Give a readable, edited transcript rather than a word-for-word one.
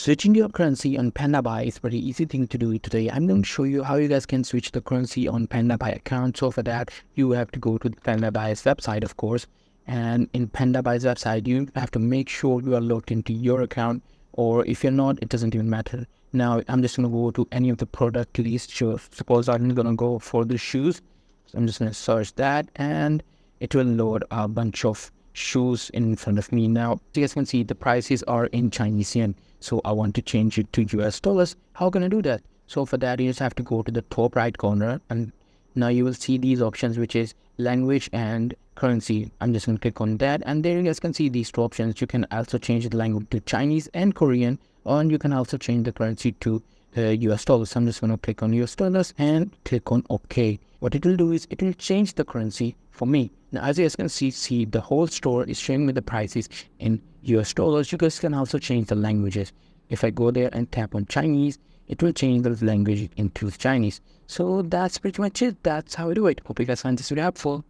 Switching your currency on Pandabuy is a pretty easy thing to do today. I'm going to show you how you guys can switch the currency on Pandabuy account. So for that, you have to go to the Pandabuy's website, of course. And in Pandabuy's website, you have to make sure you are logged into your account. Or if you're not, it doesn't even matter. Now, I'm just going to go to any of the product lists. So suppose I'm going to go for the shoes. So I'm just going to search that and it will load a bunch of shoes in front of me. Now, as you guys can see, the prices are in Chinese yen. So I want to change it to US dollars. How can I do that? So for that, you just have to go to the top right corner and now you will see these options, which is language and currency. I'm just going to click on that. And there you guys can see these two options. You can also change the language to Chinese and Korean, and you can also change the currency to US dollars. So I'm just going to click on US dollars and click on OK. What it will do is it will change the currency for me. Now, as you guys can see the whole store is showing me the prices in US dollars. You guys can also change the languages. If I go there and tap on Chinese, it will change the language into Chinese. So that's pretty much it. That's how I do it. Hope you guys find this video helpful.